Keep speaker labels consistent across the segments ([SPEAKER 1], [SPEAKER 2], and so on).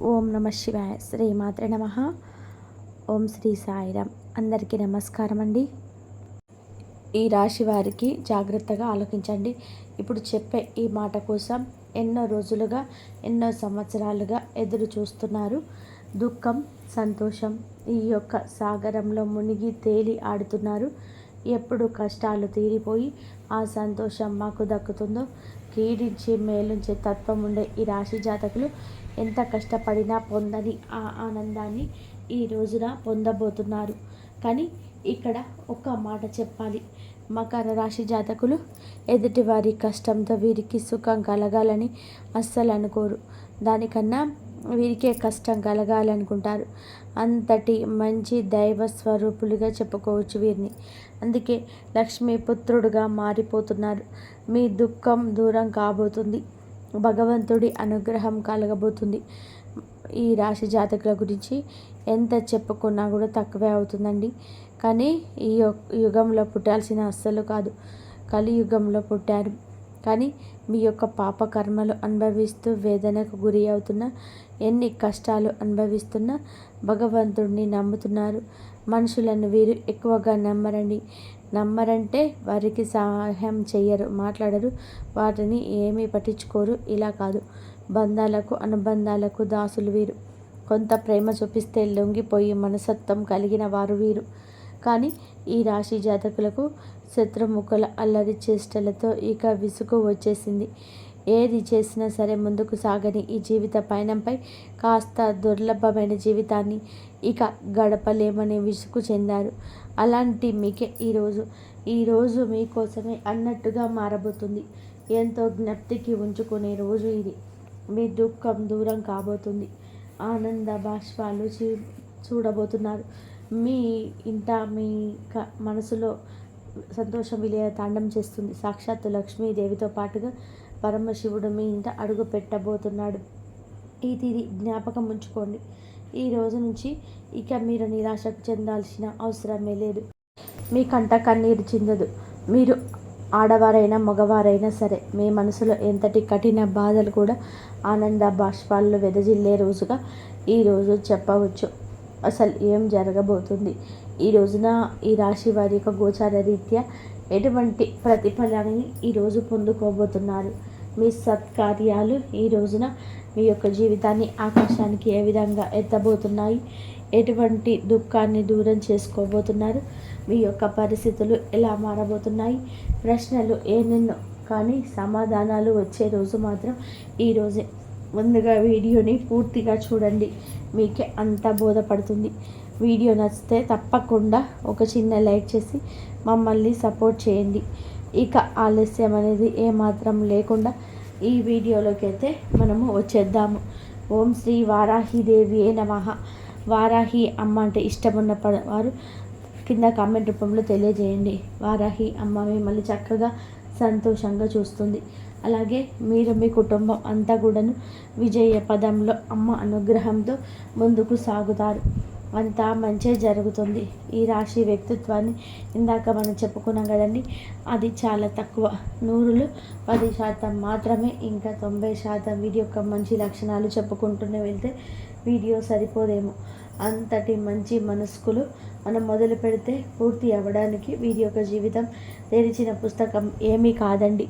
[SPEAKER 1] ఓం నమ శివాయ. శ్రీమాత్రే నమ. ఓం శ్రీ సాయిరామ్. అందరికీ నమస్కారం అండి. ఈ రాశి వారికి జాగ్రత్తగా ఆలోచించండి. ఇప్పుడు చెప్పే ఈ మాట కోసం ఎన్నో రోజులుగా ఎన్నో సంవత్సరాలుగా ఎదురు చూస్తున్నారు. దుఃఖం, సంతోషం ఈ యొక్క సాగరంలో మునిగి తేలి ఆడుతున్నారు. ఎప్పుడు కష్టాలు తీరిపోయి ఆ సంతోషం మాకు దక్కుతుందో కీడించి మేలుంచే తత్వం ఉండే ఈ రాశి జాతకులు ఎంత కష్టపడినా పొందని ఆ ఆనందాన్ని ఈ రోజున పొందబోతున్నారు. కానీ ఇక్కడ ఒక్క మాట చెప్పాలి. మకర రాశి జాతకులు ఎదుటివారి కష్టంతో వీరికి సుఖం కలగాలని అస్సలు అనుకోరు. దానికన్నా వీరికే కష్టం కలగాలనుకుంటారు. అంతటి మంచి దైవ స్వరూపులుగా చెప్పుకోవచ్చు వీరిని. అందుకే లక్ష్మీపుత్రుడుగా మారిపోతున్నారు. మీ దుఃఖం దూరం కాబోతుంది. భగవంతుడి అనుగ్రహం కలగబోతుంది. ఈ రాశి జాతకుల గురించి ఎంత చెప్పుకున్నా కూడా తక్కువే అవుతుందండి. కానీ ఈ యుగంలో పుట్టాల్సిన అస్సలు కాదు, కలియుగంలో పుట్టారు. కానీ మీ యొక్క పాప కర్మలు అనుభవిస్తూ వేదనకు గురి అవుతున్నా, ఎన్ని కష్టాలు అనుభవిస్తున్నా భగవంతుడిని నమ్ముతున్నారు. మనుషులను వీరు ఎక్కువగా నమ్మరంటే వారికి సహాయం చెయ్యరు, మాట్లాడరు, వాటిని ఏమీ పట్టించుకోరు. ఇలా కాదు, బంధాలకు అనుబంధాలకు దాసులు వీరు. కొంత ప్రేమ చూపిస్తే లొంగిపోయి మనసత్వం కలిగిన వారు వీరు. కానీ ఈ రాశి జాతకులకు శత్రుముఖుల అల్లరి చేష్టలతో ఇక విసుగు వచ్చేసింది. ఏది చేసినా సరే ముందుకు సాగని ఈ జీవిత పయనంపై కాస్త దుర్లభమైన జీవితాన్ని ఇక గడపలేమని విసుగు చెందారు. అలాంటి మీకే ఈరోజు మీకోసమే అన్నట్టుగా మారబోతుంది. ఎంతో జ్ఞప్తికి ఉంచుకునే రోజు ఇది. మీ దుఃఖం దూరం కాబోతుంది. ఆనంద బాష్పాలు చూడబోతున్నారు. మీ ఇంట మీ మనసులో సంతోషం విలయ తాండం చేస్తుంది. సాక్షాత్తు లక్ష్మీదేవితో పాటుగా పరమశివుడు మీ ఇంట అడుగు పెట్టబోతున్నాడు. ఇది జ్ఞాపకం ఉంచుకోండి. ఈ రోజు నుంచి ఇక మీరు నిరాశకు చెందాల్సిన అవసరమే లేదు. మీ కంట కన్నీరు చిందదు. మీరు ఆడవారైనా మగవారైనా సరే మీ మనసులో ఎంతటి కఠిన బాధలు కూడా ఆనంద బాష్పాల్లో వెదజిల్లే రోజుగా ఈరోజు చెప్పవచ్చు. అసలు ఏం జరగబోతుంది ఈ రోజున ఈ రాశి వారి యొక్క గోచార రీత్యా ఎటువంటి ప్రతిఫలాన్ని ఈరోజు పొందుకోబోతున్నారు. మీ సత్కార్యాలు ఈ రోజున మీ యొక్క జీవితాన్ని ఆకాశానికి ఏ విధంగా ఎత్తబోతున్నాయి, ఎటువంటి దుఃఖాన్ని దూరం చేసుకోబోతున్నారు, మీ యొక్క పరిస్థితులు ఎలా మారబోతున్నాయి, ప్రశ్నలు ఏనెన్నో కానీ సమాధానాలు వచ్చే రోజు మాత్రం ఈరోజే. ముందుగా వీడియోని పూర్తిగా చూడండి, మీకే అంతా బోధపడుతుంది. వీడియో నచ్చితే తప్పకుండా ఒక చిన్న లైక్ చేసి మమ్మల్ని సపోర్ట్ చేయండి. ఇక ఆలస్యం అనేది ఏమాత్రం లేకుండా ఈ వీడియోలోకి అయితే మనము వచ్చేద్దాము. ఓం శ్రీ వారాహిదేవియే నమః. వారాహి అమ్మ అంటే ఇష్టమున్న వారు కింద కామెంట్ రూపంలో తెలియజేయండి. వారాహి అమ్మ మిమ్మల్ని చక్కగా సంతోషంగా చూస్తుంది. అలాగే మీరు మీ కుటుంబం అంతా కూడాను విజయ పదంలో అమ్మ అనుగ్రహంతో ముందుకు సాగుతారు. అంతా మంచే జరుగుతుంది. ఈ రాశి వ్యక్తిత్వాన్ని ఇందాక మనం చెప్పుకున్నాం కదండి, అది చాలా తక్కువ. 100లో 10% మాత్రమే. ఇంకా 90% వీరి యొక్క మంచి లక్షణాలు చెప్పుకుంటూనే వెళ్తే వీడియో సరిపోదేమో. అంతటి మంచి మనస్కులు మనం మొదలు పెడితే పూర్తి అవ్వడానికి వీరి యొక్క జీవితం తెరిచిన పుస్తకం ఏమీ కాదండి.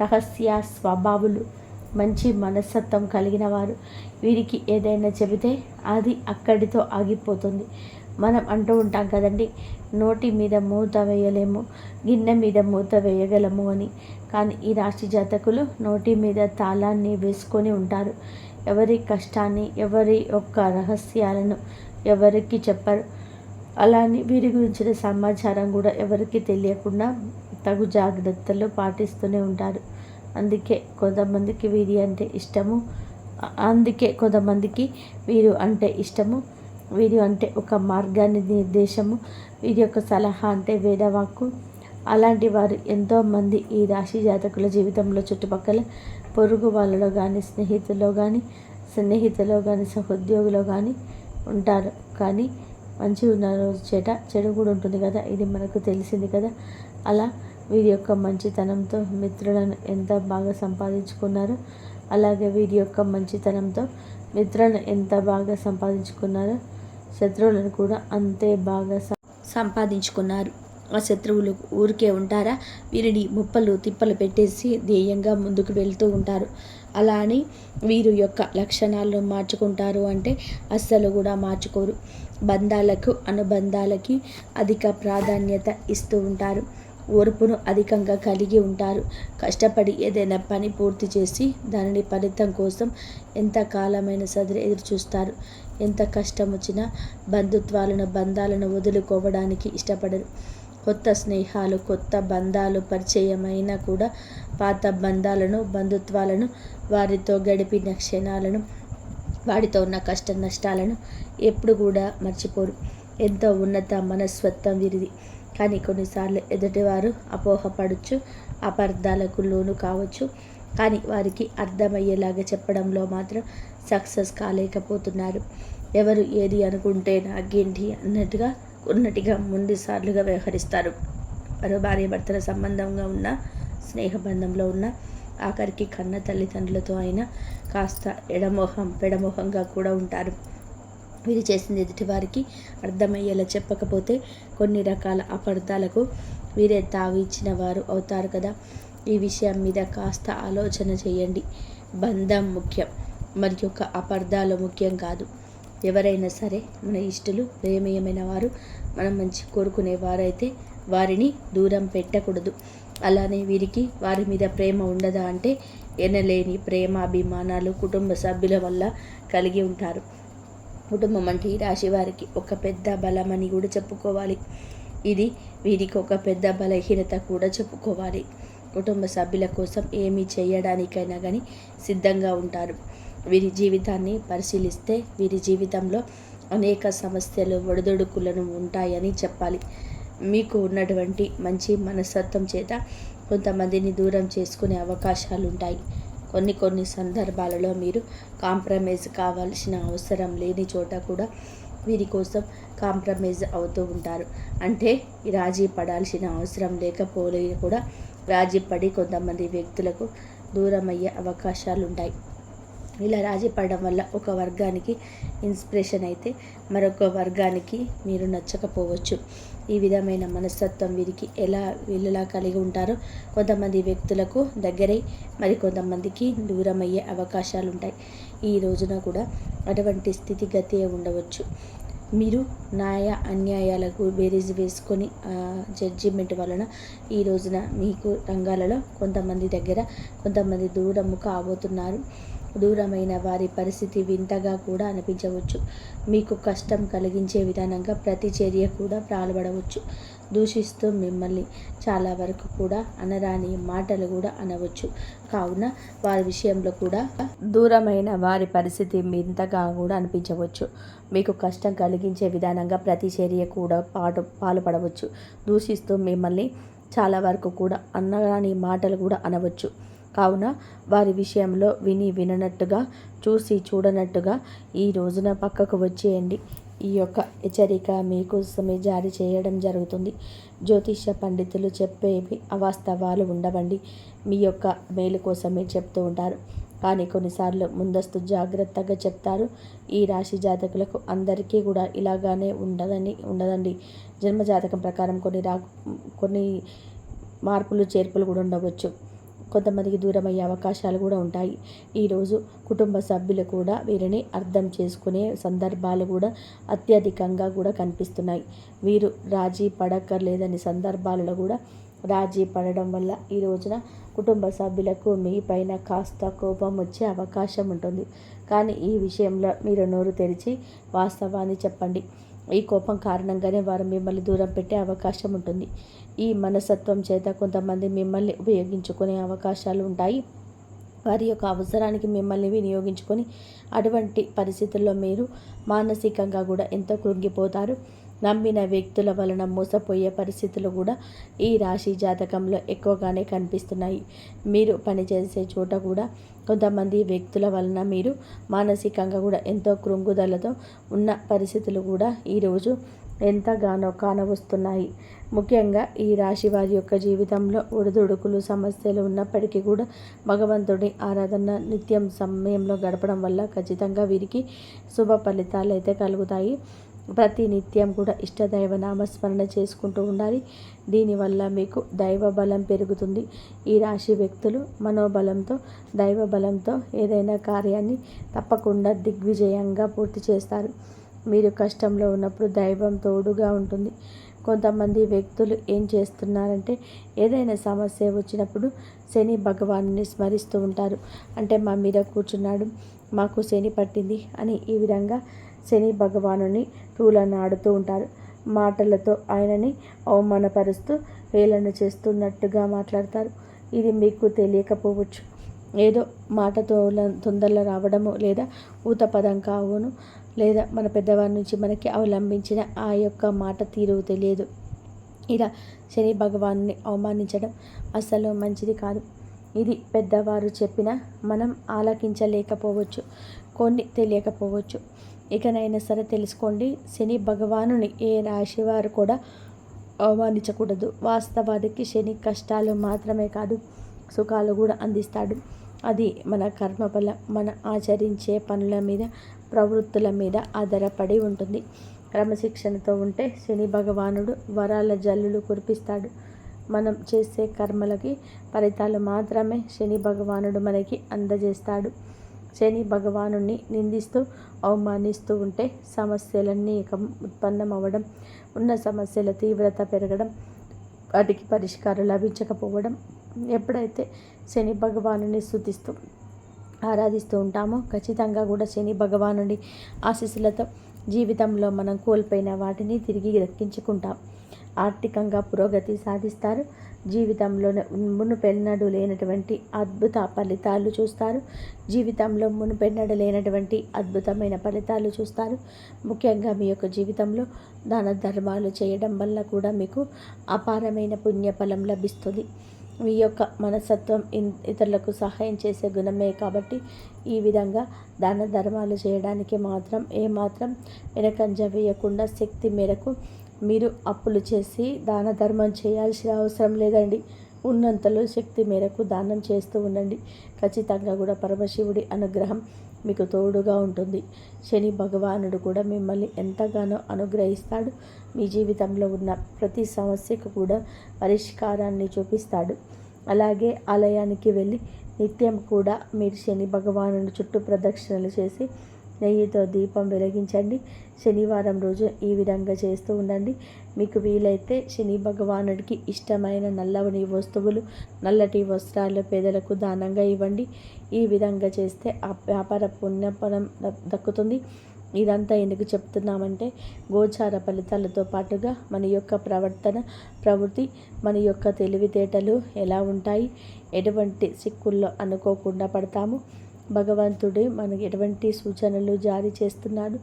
[SPEAKER 1] రహస్య స్వభావులు, మంచి మనస్తత్వం కలిగిన వారు. వీరికి ఏదైనా చెబితే అది అక్కడితో ఆగిపోతుంది. మనం అంటూ ఉంటాం కదండి, నోటి మీద మూత వేయలేము, గిన్నె మీద మూత వేయగలము అని. కానీ ఈ రాశి జాతకులు నోటి మీద తాళాన్ని వేసుకొని ఉంటారు. ఎవరి కష్టాన్ని, ఎవరి యొక్క రహస్యాలను ఎవరికి చెప్పరు. అలానే వీరి గురించిన సమాచారం కూడా ఎవరికి తెలియకుండా తగు జాగ్రత్తలు పాటిస్తూనే ఉంటారు. అందుకే కొంతమందికి వీరి అంటే ఇష్టము. వీరు అంటే ఇష్టము. వీరు అంటే ఒక మార్గాన్ని నిర్దేశము. వీరి యొక్క సలహా అంటే వేదవాక్కు. అలాంటి వారు ఎంతోమంది ఈ రాశి జాతకుల జీవితంలో చుట్టుపక్కల పొరుగు వాళ్ళలో కానీ స్నేహితుల్లో కానీ సహోద్యోగులో కానీ ఉంటారు. కానీ మంచి ఉన్న రోజు చెడు కూడా ఉంటుంది కదా, ఇది మనకు తెలిసింది కదా. అలా వీరి యొక్క మంచితనంతో మిత్రులను ఎంత బాగా సంపాదించుకున్నారో అలాగే వీరి యొక్క మంచితనంతో మిత్రులను ఎంత బాగా సంపాదించుకున్నారో శత్రువులను కూడా అంతే బాగా సంపాదించుకున్నారు. ఆ శత్రువులు ఊరికే ఉంటారా? వీరిని ముప్పలు తిప్పలు పెట్టేసి ధ్యేయంగా ముందుకు వెళ్తూ ఉంటారు. అలా అని వీరు యొక్క లక్షణాలను మార్చుకుంటారు అంటే అస్సలు కూడా మార్చుకోరు. బంధాలకు అనుబంధాలకి అధిక ప్రాధాన్యత ఇస్తూ ఉంటారు. ఓర్పును అధికంగా కలిగి ఉంటారు. కష్టపడి ఏదైనా పని పూర్తి చేసి దానిని ఫలితం కోసం ఎంత కాలమైన సరే ఎదురు చూస్తారు. ఎంత కష్టం వచ్చినా బంధాలను వదులుకోవడానికి ఇష్టపడరు. కొత్త స్నేహాలు, కొత్త బంధాలు పరిచయమైనా కూడా పాత బంధుత్వాలను, వారితో గడిపిన క్షణాలను, వాడితో ఉన్న కష్ట నష్టాలను ఎప్పుడు కూడా మర్చిపోరు. ఎంతో ఉన్నత మనస్తత్వం వీరిది. కానీ కొన్నిసార్లు ఎదుటివారు అపోహపడచ్చు, అపార్థాలకు లోను కావచ్చు. కానీ వారికి అర్థమయ్యేలాగా చెప్పడంలో మాత్రం సక్సెస్ కాలేకపోతున్నారు. ఎవరు ఏది అనుకుంటే నాకేంటి అన్నట్టుగా ఉన్నట్టుగా ముందుసార్లుగా వ్యవహరిస్తారు. మరో భార్యాభర్తల సంబంధంగా ఉన్న, స్నేహబంధంలో ఉన్న, ఆఖరికి కన్న తల్లిదండ్రులతో అయినా కాస్త పెడమోహంగా కూడా ఉంటారు. వీరు చేసింది ఎదుటి వారికి అర్థమయ్యేలా చెప్పకపోతే కొన్ని రకాల అపార్థాలకు వీరే తావి ఇచ్చిన వారు అవుతారు కదా. ఈ విషయం మీద కాస్త ఆలోచన చేయండి. బంధం ముఖ్యం, మరి యొక్క అపార్థాలు ముఖ్యం కాదు. ఎవరైనా సరే మన ఇష్టలు, ప్రేమయమైన వారు, మనం మంచి కోరుకునేవారైతే వారిని దూరం పెట్టకూడదు. అలానే వీరికి వారి మీద ప్రేమ ఉండదా అంటే ఎనలేని ప్రేమాభిమానాలు కుటుంబ సభ్యుల వల్ల కలిగి ఉంటారు. కుటుంబం అంటే ఈ రాశి వారికి ఒక పెద్ద బలమని కూడా చెప్పుకోవాలి. ఇది వీరికి ఒక పెద్ద బలహీనత కూడా చెప్పుకోవాలి. కుటుంబ సభ్యుల కోసం ఏమి చేయడానికైనా కానీ సిద్ధంగా ఉంటారు. వీరి జీవితాన్ని పరిశీలిస్తే వీరి జీవితంలో అనేక సమస్యలు, ఒడిదుడుకులను ఉంటాయని చెప్పాలి. మీకు ఉన్నటువంటి మంచి మనస్తత్వం చేత కొంతమందిని దూరం చేసుకునే అవకాశాలు ఉంటాయి. కొన్ని సందర్భాలలో మీరు కాంప్రమైజ్ కావాల్సిన అవసరం లేని చోట కూడా వీరి కోసం కాంప్రమైజ్ అవుతూ ఉంటారు. అంటే రాజీ పడాల్సిన అవసరం లేకపోలే కూడా రాజీ పడి కొంతమంది వ్యక్తులకు దూరం అయ్యే అవకాశాలు ఉంటాయి. ఇలా రాజీ పడడం వల్ల ఒక వర్గానికి ఇన్స్పిరేషన్ అయితే మరొక వర్గానికి మీరు నచ్చకపోవచ్చు. ఈ విధమైన మనస్తత్వం వీరికి వీళ్ళలా కలిగి ఉంటారో కొంతమంది వ్యక్తులకు దగ్గరై మరి కొంతమందికి దూరం అయ్యే అవకాశాలు ఉంటాయి. ఈ రోజున కూడా అటువంటి స్థితిగతి ఉండవచ్చు. మీరు న్యాయ అన్యాయాలకు బేరీజు వేసుకొని జడ్జిమెంట్ వలన ఈ రోజున మీకు రంగాలలో కొంతమంది దగ్గర కొంతమంది దూరము కాబోతున్నారు. దూరమైన వారి పరిస్థితి వింతగా కూడా అనిపించవచ్చు. మీకు కష్టం కలిగించే విధానంగా ప్రతి చర్య కూడా పాల్పడవచ్చు. దూషిస్తూ మిమ్మల్ని చాలా వరకు కూడా అనరాని మాటలు కూడా అనవచ్చు. కావున వారి విషయంలో కూడా దూరమైన వారి పరిస్థితి వింతగా కూడా అనిపించవచ్చు. మీకు కష్టం కలిగించే విధానంగా ప్రతి చర్య కూడా పాల్పడవచ్చు. దూషిస్తూ మిమ్మల్ని చాలా వరకు కూడా అనరాని మాటలు కూడా అనవచ్చు. కావున వారి విషయంలో విననట్టుగా, చూడనట్టుగా ఈ రోజున పక్కకు వచ్చేయండి. ఈ యొక్క హెచ్చరిక మీకోసమే జారీ చేయడం జరుగుతుంది. జ్యోతిష పండితులు చెప్పేవి అవాస్తవాలు ఉండవండి. మీ యొక్క మేలు కోసమే చెప్తూ ఉంటారు. కానీ కొన్నిసార్లు ముందస్తు జాగ్రత్తగా చెప్తారు. ఈ రాశి జాతకులకు అందరికీ కూడా ఇలాగానే ఉండదండి. జన్మజాతకం ప్రకారం కొన్ని మార్పులు చేర్పులు కూడా ఉండవచ్చు. కొంతమందికి దూరం అయ్యే అవకాశాలు కూడా ఉంటాయి. ఈరోజు కుటుంబ సభ్యులు కూడా వీరిని అర్థం చేసుకునే సందర్భాలు కూడా అత్యధికంగా కూడా కనిపిస్తున్నాయి. వీరు రాజీ పడక్కర్లేదని సందర్భాలలో కూడా రాజీ పడడం వల్ల ఈ రోజున కుటుంబ సభ్యులకు మీ పైన కాస్త కోపం వచ్చే అవకాశం ఉంటుంది. కానీ ఈ విషయంలో మీరు నోరు తెరిచి వాస్తవాన్ని చెప్పండి. ఈ కోపం కారణంగానే వారు మిమ్మల్ని దూరం పెట్టే అవకాశం ఉంటుంది. ఈ మనస్తత్వం చేత కొంతమంది మిమ్మల్ని ఉపయోగించుకునే అవకాశాలు ఉంటాయి. వారి యొక్క అవసరానికి మిమ్మల్ని వినియోగించుకొని అటువంటి పరిస్థితుల్లో మీరు మానసికంగా కూడా ఎంతో కృంగిపోతారు. నమ్మిన వ్యక్తుల వలన మోసపోయే పరిస్థితులు కూడా ఈ రాశి జాతకంలో ఎక్కువగానే కనిపిస్తున్నాయి. మీరు పనిచేసే చోట కూడా కొంతమంది వ్యక్తుల వలన మీరు మానసికంగా కూడా ఎంతో కృంగుదలతో ఉన్న పరిస్థితులు కూడా ఈరోజు ఎంతగానో కానవస్తున్నాయి. ముఖ్యంగా ఈ రాశి వారి యొక్క జీవితంలో ఒడిదుడుకులు సమస్యలు ఉన్నప్పటికీ కూడా భగవంతుడి ఆరాధన నిత్యం సమయంలో గడపడం వల్ల ఖచ్చితంగా వీరికి శుభ ఫలితాలు అయితే కలుగుతాయి. ప్రతి నిత్యం కూడా ఇష్టదైవ నామస్మరణ చేసుకుంటూ ఉండాలి. దీనివల్ల మీకు దైవ బలం పెరుగుతుంది. ఈ రాశి వ్యక్తులు మనోబలంతో దైవ బలంతో ఏదైనా కార్యాన్ని తప్పకుండా దిగ్విజయంగా పూర్తి చేస్తారు. మీరు కష్టంలో ఉన్నప్పుడు దైవం తోడుగా ఉంటుంది. కొంతమంది వ్యక్తులు ఏం చేస్తున్నారంటే ఏదైనా సమస్య వచ్చినప్పుడు శని భగవాన్ని స్మరిస్తూ ఉంటారు. అంటే మా మీద కూర్చున్నాడు, మాకు శని పట్టింది అని ఈ విధంగా శని భగవానుని తూలనాడుతూ ఉంటారు. మాటలతో ఆయనని అవమానపరుస్తూ హేళన చేస్తున్నట్టుగా మాట్లాడతారు. ఇది మీకు తెలియకపోవచ్చు. ఏదో మాటతో తొందరలో రావడము లేదా ఊత పదం కావును, లేదా మన పెద్దవారి నుంచి మనకి అవలంబించిన ఆ యొక్క మాట తీరు తెలియదు. ఇలా శని భగవాన్ని అవమానించడం అసలు మంచిది కాదు. ఇది పెద్దవారు చెప్పినా మనం ఆలకించలేకపోవచ్చు, కొన్ని తెలియకపోవచ్చు. ఇకనైనా సరే తెలుసుకోండి, శని భగవానుని ఏ రాశి వారు కూడా అవమానించకూడదు. వాస్తవానికి శని కష్టాలు మాత్రమే కాదు, సుఖాలు కూడా అందిస్తాడు. అది మన కర్మఫలం, మన ఆచరించే పనుల మీద, ప్రవృత్తుల మీద ఆధారపడి ఉంటుంది. క్రమశిక్షణతో ఉంటే శని భగవానుడు వరాల జల్లులు కురిపిస్తాడు. మనం చేసే కర్మలకి ఫలితాలు మాత్రమే శని భగవానుడు మనకి అందజేస్తాడు. శని భగవానుని నిందిస్తూ అవమానిస్తూ ఉంటే సమస్యలన్నీ ఉత్పన్నమవ్వడం, ఉన్న సమస్యల తీవ్రత పెరగడం, వాటికి పరిష్కారం లభించకపోవడం. ఎప్పుడైతే శని భగవానుని స్తుతిస్తూ ఆరాధిస్తూ ఉంటామో ఖచ్చితంగా కూడా శని భగవానుడి ఆశీస్సులతో జీవితంలో మనం కోల్పోయిన వాటిని తిరిగి దక్కించుకుంటాం. ఆర్థికంగా పురోగతి సాధిస్తారు. జీవితంలో మునుపెన్నడూ లేనటువంటి అద్భుత ఫలితాలు చూస్తారు. జీవితంలో మునుపెన్నడూ లేనటువంటి అద్భుతమైన ఫలితాలు చూస్తారు. ముఖ్యంగా మీ యొక్క జీవితంలో దాన ధర్మాలు చేయడం వల్ల కూడా మీకు అపారమైన పుణ్యఫలం లభిస్తుంది. మీ యొక్క మనస్తత్వం ఇతరులకు సహాయం చేసే గుణమే కాబట్టి ఈ విధంగా దాన ధర్మాలు చేయడానికి మాత్రం ఏమాత్రం వెనకంజ వేయకుండా శక్తి మేరకు మీరు అప్పులు చేసి దాన ధర్మం చేయాల్సిన అవసరం లేదండి. ఉన్నంతలో శక్తి మేరకు దానం చేస్తూ ఉండండి. ఖచ్చితంగా కూడా పరమశివుడి అనుగ్రహం మీకు తోడుగా ఉంటుంది. శని భగవానుడు కూడా మిమ్మల్ని ఎంతగానో అనుగ్రహిస్తాడు. మీ జీవితంలో ఉన్న ప్రతి సమస్యకు కూడా పరిష్కారాన్ని చూపిస్తాడు. అలాగే ఆలయానికి వెళ్ళి నిత్యం కూడా మీరు శని భగవానుడి చుట్టూ ప్రదక్షిణలు చేసి నెయ్యితో దీపం వెలిగించండి. శనివారం రోజు ఈ విధంగా చేస్తూ ఉండండి. మీకు వీలైతే శని భగవానుడికి ఇష్టమైన నల్లటి వస్తువులు, నల్లటి వస్త్రాలు పేదలకు దానంగా ఇవ్వండి. ఈ విధంగా చేస్తే ఆ వ్యాపార పుణ్యఫలం దక్కుతుంది. ఇదంతా ఎందుకు చెప్తున్నామంటే గోచార ఫలితాలతో పాటుగా మన యొక్క ప్రవర్తన, ప్రవృత్తి, మన యొక్క తెలివితేటలు ఎలా ఉంటాయి, ఎటువంటి సిక్కుల్లో అనుకోకుండా పడతాము, భగవంతుడు మనకి ఎటువంటి సూచనలు జారీ చేస్తున్నాడు,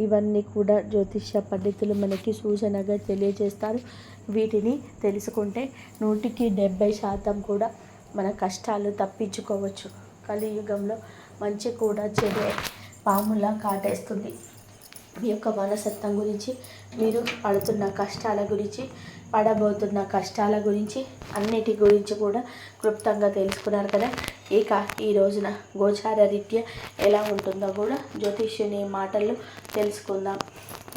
[SPEAKER 1] ఇవన్నీ కూడా జ్యోతిష్య పండితులు మనకి సూచనగా తెలియజేస్తారు. వీటిని తెలుసుకుంటే 100% కూడా మన కష్టాలు తప్పించుకోవచ్చు. కలియుగంలో మంచి కూడా చెడు పాములా కాటేస్తుంది. మీ యొక్క మనస్తత్వం గురించి, మీరు పడుతున్న కష్టాల గురించి, పడబోతున్న కష్టాల గురించి, అన్నిటి గురించి కూడా క్లుప్తంగా తెలుసుకున్నారు కదా. ఇక ఈ రోజున గోచార రీత్యా ఎలా ఉంటుందో కూడా జ్యోతిష్యుని మాటల్లో తెలుసుకుందాం.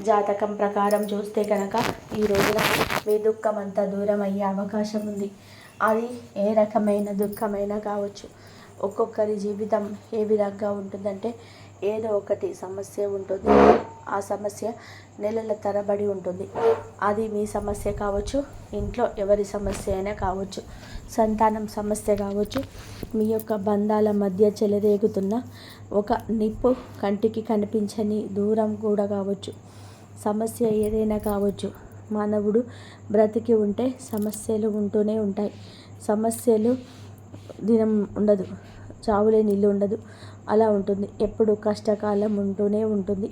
[SPEAKER 1] జాతకం ప్రకారం చూస్తే కనుక ఈ రోజున మీ దుఃఖం అంతా దూరం అయ్యే అవకాశం ఉంది. అది ఏ రకమైన దుఃఖమైనా కావచ్చు. ఒక్కొక్కరి జీవితం ఏ విధంగా ఉంటుందంటే ఏదో ఒకటి సమస్య ఉంటుంది. ఆ సమస్య నెలల తరబడి ఉంటుంది. అది మీ సమస్య కావచ్చు, ఇంట్లో ఎవరి సమస్య అయినా కావచ్చు, సంతానం సమస్య కావచ్చు, మీ యొక్క బంధాల మధ్య చెలరేగుతున్న ఒక నిప్పు కంటికి కనిపించని దూరం కూడా కావచ్చు. సమస్య ఏదైనా కావచ్చు. మానవుడు బ్రతికి ఉంటే సమస్యలు ఉంటూనే ఉంటాయి. సమస్యలు దినం ఉండదు, చావులేని ఇల్లు ఉండదు. అలా ఉంటుంది. ఎప్పుడు కష్టకాలం ఉంటూనే ఉంటుంది.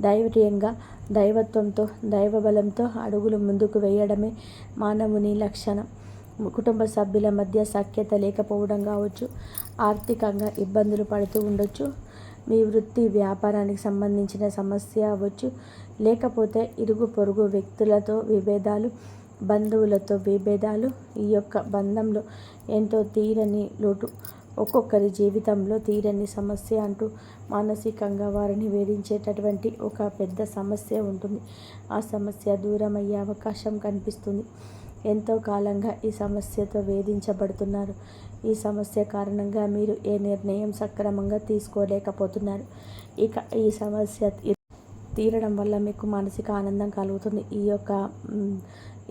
[SPEAKER 1] ధైర్యంగా, దైవత్వంతో, దైవబలంతో అడుగులు ముందుకు వేయడమే మానవుని లక్షణం. కుటుంబ సభ్యుల మధ్య సఖ్యత లేకపోవడం కావచ్చు, ఆర్థికంగా ఇబ్బందులు పడుతూ ఉండొచ్చు, మీ వృత్తి వ్యాపారానికి సంబంధించిన సమస్య అవ్వచ్చు, లేకపోతే ఇరుగు పొరుగు వ్యక్తులతో విభేదాలు, బంధువులతో విభేదాలు, ఈ యొక్క బంధంలో ఎంతో తీరని లోటు, ఒక్కొక్కరి జీవితంలో తీరని సమస్య అంటూ మానసికంగా వారిని వేధించేటటువంటి ఒక పెద్ద సమస్య ఉంటుంది. ఆ సమస్య దూరం అయ్యే అవకాశం కనిపిస్తుంది. ఎంతో కాలంగా ఈ సమస్యతో వేధించబడుతున్నారు. ఈ సమస్య కారణంగా మీరు ఏ నిర్ణయం సక్రమంగా తీసుకోలేకపోతున్నారు. ఇక ఈ సమస్య తీరడం వల్ల మీకు మానసిక ఆనందం కలుగుతుంది. ఈ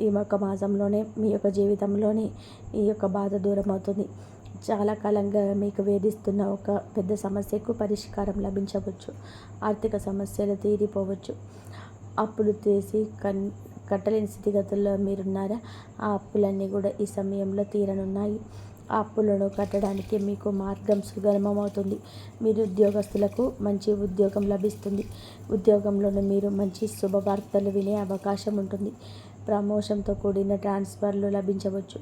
[SPEAKER 1] యొక్క మాసంలోనే మీ యొక్క జీవితంలోనే ఈ యొక్క బాధ దూరం అవుతుంది. చాలా కాలంగా మీకు వేధిస్తున్న ఒక పెద్ద సమస్యకు పరిష్కారం లభించవచ్చు. ఆర్థిక సమస్యలు తీరిపోవచ్చు. అప్పులు చేసి కట్టలేని స్థితిగతుల్లో మీరున్నారా? ఆ అప్పులన్నీ కూడా ఈ సమయంలో తీరనున్నాయి. ఆ అప్పులను కట్టడానికి మీకు మార్గం సుగమమవుతుంది. మీరు ఉద్యోగస్తులకు మంచి ఉద్యోగం లభిస్తుంది. ఉద్యోగంలోనూ మీరు మంచి శుభవార్తలు వినే అవకాశం ఉంటుంది. ప్రమోషన్తో కూడిన ట్రాన్స్ఫర్లు లభించవచ్చు.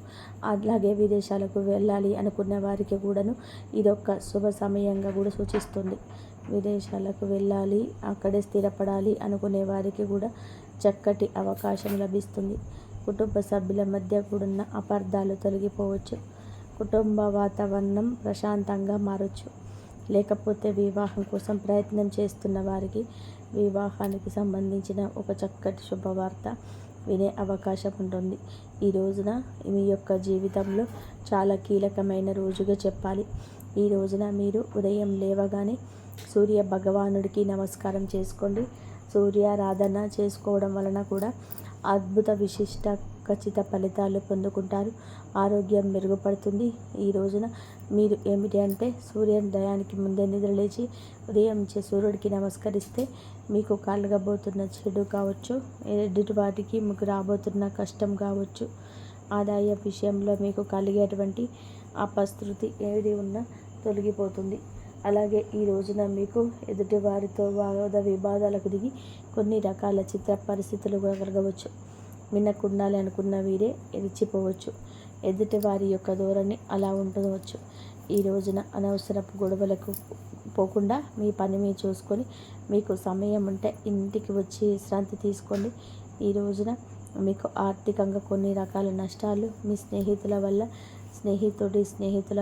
[SPEAKER 1] అలాగే విదేశాలకు వెళ్ళాలి అనుకున్న వారికి కూడాను ఇదొక శుభ సమయంగా కూడా సూచిస్తుంది. విదేశాలకు వెళ్ళాలి, అక్కడే స్థిరపడాలి అనుకునే వారికి కూడా చక్కటి అవకాశం లభిస్తుంది. కుటుంబ సభ్యుల మధ్య కూడున్న అపార్థాలు తొలగిపోవచ్చు. కుటుంబ వాతావరణం ప్రశాంతంగా మారచ్చు. లేకపోతే వివాహం కోసం ప్రయత్నం చేస్తున్న వారికి వివాహానికి సంబంధించిన ఒక చక్కటి శుభవార్త వినే అవకాశం ఉంటుంది. ఈ రోజున మీ యొక్క జీవితంలో చాలా కీలకమైన రోజుగా చెప్పాలి. ఈ రోజున మీరు ఉదయం లేవగానే సూర్య భగవానుడికి నమస్కారం చేసుకోండి. సూర్యారాధన చేసుకోవడం వలన కూడా అద్భుత విశిష్ట ఖచ్చిత ఫలితాలు పొందుకుంటారు. ఆరోగ్యం మెరుగుపడుతుంది. ఈ రోజున మీరు ఏమిటి అంటే సూర్యోదయానికి ముందే నిద్రలేచి ఉదయం సూర్యుడికి నమస్కరిస్తే మీకు కలగబోతున్న చెడు కావచ్చు, ఎదుటి వాటికి మీకు రాబోతున్న కష్టం కావచ్చు, ఆదాయ విషయంలో మీకు కలిగేటువంటి అపశృతి ఏది ఉన్నా తొలగిపోతుంది. అలాగే ఈ రోజున మీకు ఎదుటి వారితో వాద వివాదాలకు దిగి కొన్ని రకాల చిత్ర పరిస్థితులు కూడా కలగవచ్చు. వినకుండాలి అనుకున్న వీరే రెచ్చిపోవచ్చు. ఎదుటి వారి యొక్క ధోరణి అలా ఉండవచ్చు. ఈ రోజున అనవసరపు గొడవలకు పోకుండా మీ పని మీరు చూసుకొని మీకు సమయం ఉంటే ఇంటికి వచ్చి విశ్రాంతి తీసుకోండి. ఈ రోజున మీకు ఆర్థికంగా కొన్ని రకాల నష్టాలు మీ స్నేహితుల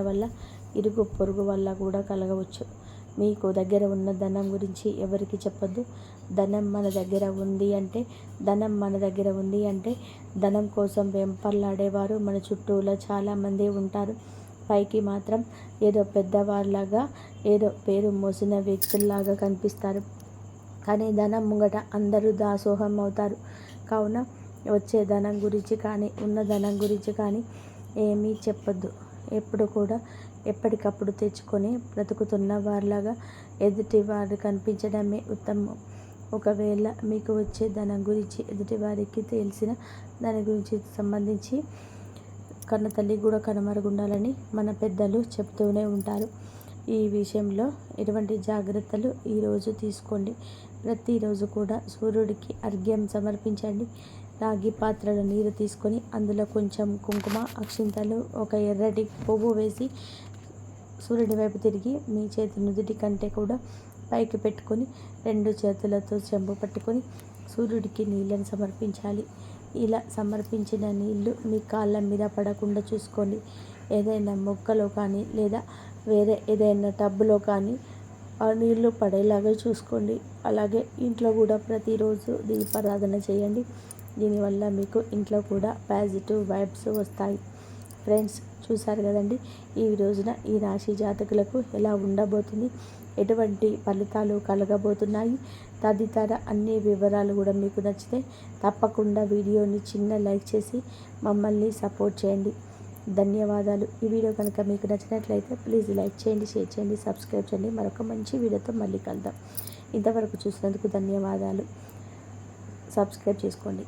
[SPEAKER 1] వల్ల ఇరుగు పొరుగు వల్ల కూడా కలగవచ్చు. మీకు దగ్గర ఉన్న ధనం గురించి ఎవరికి చెప్పొద్దు. ధనం మన దగ్గర ఉంది అంటే ధనం కోసం వెంపర్లాడేవారు మన చుట్టూలో చాలామంది ఉంటారు. పైకి మాత్రం ఏదో పెద్దవాళ్ళలాగా, ఏదో పేరు మోసిన వ్యక్తుల్లాగా కనిపిస్తారు. కానీ ధనం ముంగట అందరూ దాసోహం అవుతారు. కావున వచ్చే ధనం గురించి కానీ, ఉన్న ధనం గురించి కానీ ఏమీ చెప్పొద్దు. ఎప్పుడు కూడా ఎప్పటికప్పుడు తెచ్చుకొని బ్రతుకుతున్న వారిలాగా ఎదుటి వారు కనిపించడమే ఉత్తమం. ఒకవేళ మీకు వచ్చే ధనం గురించి ఎదుటి వారికి తెలిసిన దాని గురించి సంబంధించి కన్న తల్లి కూడా కనుమరుగుండాలని మన పెద్దలు చెప్తూనే ఉంటారు. ఈ విషయంలో ఎటువంటి జాగ్రత్తలు ఈరోజు తీసుకోండి. ప్రతిరోజు కూడా సూర్యుడికి అర్ఘ్యం సమర్పించండి. రాగి పాత్రలో నీరు తీసుకొని అందులో కొంచెం కుంకుమ, అక్షింతలు, ఒక ఎర్రటి పువ్వు వేసి సూర్యుడి వైపు తిరిగి మీ చేతి నుదుటి కంటే కూడా పైకి పెట్టుకొని 2 చేతులతో చెంబు పట్టుకొని సూర్యుడికి నీళ్ళని సమర్పించాలి. ఇలా సమర్పించిన నీళ్లు మీ కాళ్ళ మీద పడకుండా చూసుకోండి. ఏదైనా మొక్కలో కానీ లేదా వేరే ఏదైనా టబ్బులో కానీ ఆ నీళ్లు పడేలాగా చూసుకోండి. అలాగే ఇంట్లో కూడా ప్రతిరోజు దీపారాధన చేయండి. దీనివల్ల మీకు ఇంట్లో కూడా పాజిటివ్ వైబ్స్ వస్తాయి. ఫ్రెండ్స్, చూసారు కదండి ఈ రోజున ఈ రాశి జాతకులకు ఎలా ఉండబోతుంది, ఎటువంటి ఫలితాలు కలగబోతున్నాయి తదితర అన్ని వివరాలు కూడా మీకు నచ్చితే తప్పకుండా వీడియోని చిన్న లైక్ చేసి మమ్మల్ని సపోర్ట్ చేయండి. ధన్యవాదాలు. ఈ వీడియో కనుక మీకు నచ్చినట్లయితే ప్లీజ్ లైక్ చేయండి, షేర్ చేయండి, సబ్స్క్రైబ్ చేయండి. మరొక మంచి వీడియోతో మళ్ళీ కలుద్దాం. ఇంతవరకు చూసినందుకు ధన్యవాదాలు. సబ్స్క్రైబ్ చేసుకోండి.